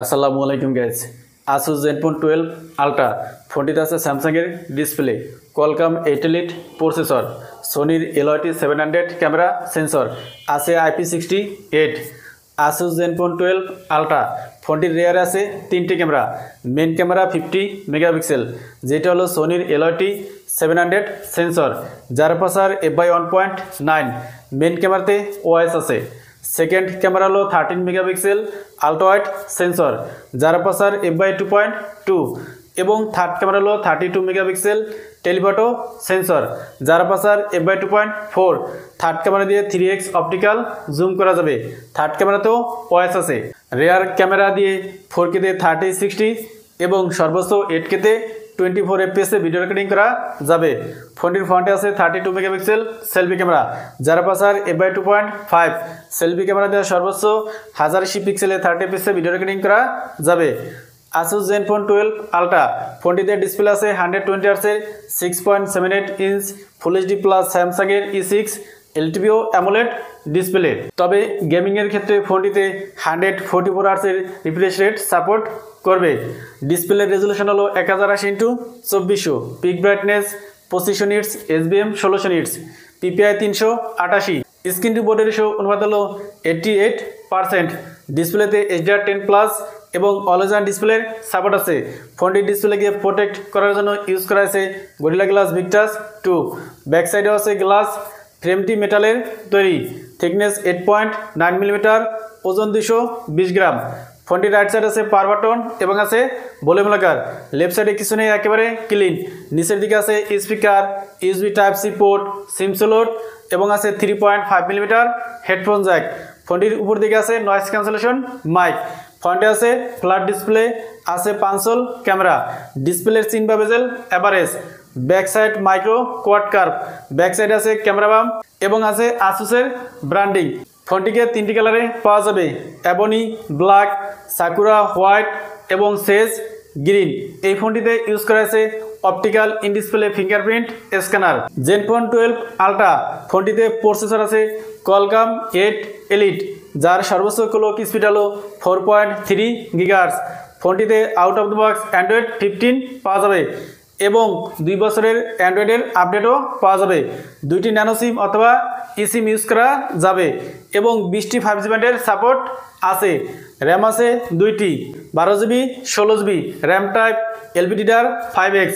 আসসালামু আলাইকুম guys. Asus Zenfone 12 Ultra ফোনটিতে আছে স্যামসাংয়ের ডিসপ্লে, কোয়ালকম 8 Elite প্রসেসর, সোনির LYT 700 ক্যামেরা সেন্সর, আছে IP68। Asus Zenfone 12 Ultra ফোনটির রেয়ারে আছে তিনটি ক্যামেরা। মেন ক্যামেরা 50 মেগাপিক্সেল, যেটা হলো সোনির LYT 700 সেন্সর, যার পাশার f/1.9। মেন ক্যামেরাতে OIS আছে। সেকেন্ড ক্যামেরা হলো 13 মেগাপিক্সেল আল্ট্রা ওয়াইড সেন্সর, যার পাশার f/2.2, এবং থার্ড ক্যামেরা হলো 32 মেগাপিক্সেল টেলিফটো সেন্সর, যার পাশার f/2.4। থার্ড ক্যামেরা দিয়ে 3x অপটিক্যাল জুম করা যাবে। থার্ড ক্যামেরাতেও OIS আছে। রেয়ার ক্যামেরা দিয়ে 4K তে 30-60 এবং সর্বোচ্চ 8K তে 24 FPS ভিডিও রেকর্ডিং করা যাবে। ফোনটির ফ্রন্টে আছে 32 মেগাপিক্সেল সেলফি ক্যামেরা, যার পাশার f/2.5। সেলফি ক্যামেরা দিয়ে সর্বোচ্চ 1080 পিক্সেলে 30 FPS ভিডিও রেকর্ডিং করা যাবে। Asus Zenfone 12 Ultra ফোনটিতে ডিসপ্লে আছে 120Hz 6.78 inch full HD plus স্যামসাংয়ের E6 LTPO AMOLED ডিসপ্লে। তবে গেমিংয়ের ক্ষেত্রে ফোনটিতে 144Hz রিফ্রেশ রেট সাপোর্ট করবে। ডিসপ্লের রেজুলেশন হলো 1080x2400, peak brightness 2500 nits, SBM 1600 nits, PPI 388। Screen to body ratio অনুপাত হলো 88%। ডিসপ্লেতে HDR10+ এবং অলওয়েজ অন ডিসপ্লের সাপোর্ট আছে। ফোনটির ডিসপ্লেকে প্রোটেক্ট করার জন্য ইউজ করা হয়েছে গরিলা গ্লাস ভিক্টাস 2। ব্যাক সাইডেও আছে গ্লাস, ফ্রেমটি মেটালের তৈরি, থিকনেস 8.9 মিলিমিটার, ওজন 220 গ্রাম। ফোনটির রাইট সাইড আছে পাওয়ার বাটন এবং আছে ভলিউম লাগার। লেফট সাইডে কিছু নেই, একেবারে ক্লিন। নিচের দিকে আছে স্পিকার, USB Type-C পোর্ট, সিম স্লট এবং আছে 3.5 মিলিমিটার হেডফোন জ্যাক। ফোনটির উপর দিকে আছে নয়েজ ক্যান্সেলেশন মাইক। ফ্রন্টে আছে ফ্ল্যাট ডিসপ্লে, আছে পাঁচল ক্যামেরা। ডিসপ্লের চিন বা bezel average. Back side micro quad curve. Back side আছে ক্যামেরা বাম এবং আছে আসুসের ব্র্যান্ডিং। ফোনটিকে তিনটি কালারে পাওয়া যাবে: অ্যাবনি, ব্ল্যাক, সাকুরা হোয়াইট এবং সেজ গ্রিন। এই ফোনটিতে ইউজ করা হয়েছে optical in display fingerprint scanner. Zenfone 12 Ultra ফোনটিতে প্রসেসর আছে কোয়ালকম 8 Elite, যার সর্বোচ্চ ক্লক স্পিড হলো 4.3 GHz। ফোনটিতে out of the box android 15 পাওয়া যাবে এবং 2 বছরের অ্যান্ড্রয়েডের আপডেটও পাওয়া যাবে। 2টি ন্যানো সিম অথবা eSIM ইউজ করা যাবে এবং 20টি 5G ব্যান্ডের সাপোর্ট আছে। র্যাম আছে 2টি, 12GB 16GB RAM type LPDDR5X।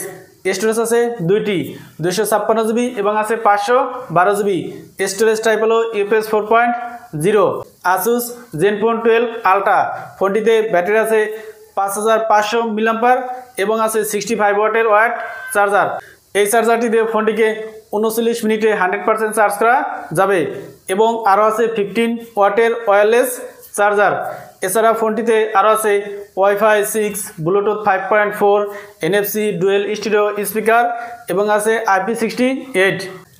Storage আছে 2টি, 256GB এবং আছে 512GB। স্টোরেজ টাইপ হলো UFS 4.0। Asus Zenfone 12 Ultra ফোনটিতে ব্যাটারি আছে 5500 mAh এবং আছে 65 ওয়াটের ওয়্যাট চার্জার। এই চার্জারটি দিয়ে ফোনটিকে 39 মিনিটে 100% চার্জ করা যাবে এবং আরও আছে 15 ওয়াটের ওয়্যারলেস চার্জার। এছাড়া ফোনটিতে আরও আছে Wi-Fi 6, Bluetooth 5.4, NFC dual stereo speaker এবং আছে IP68।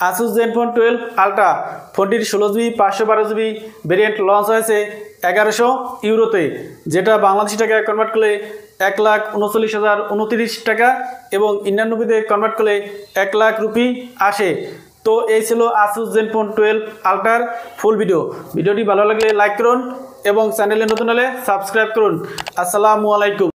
Asus Zenfone 12 Ultra ফোনটির 16GB 512GB ভেরিয়েন্ট লঞ্চ হয়েছে 1100 ইউরোতে, যেটা বাংলাদেশি টাকায় কনভার্ট করলে 1,39,029 টাকা এবং ইন্ডিয়ান রুপিতে কনভার্ট করলে 1 লাখ রুপি আসে। তো এই ছিল Asus Zenfone 12 Ultraর ফুল ভিডিও। ভিডিওটি ভালো লাগলে লাইক করুন এবং চ্যানেলে নতুন হলে সাবস্ক্রাইব করুন। আসসালামু আলাইকুম।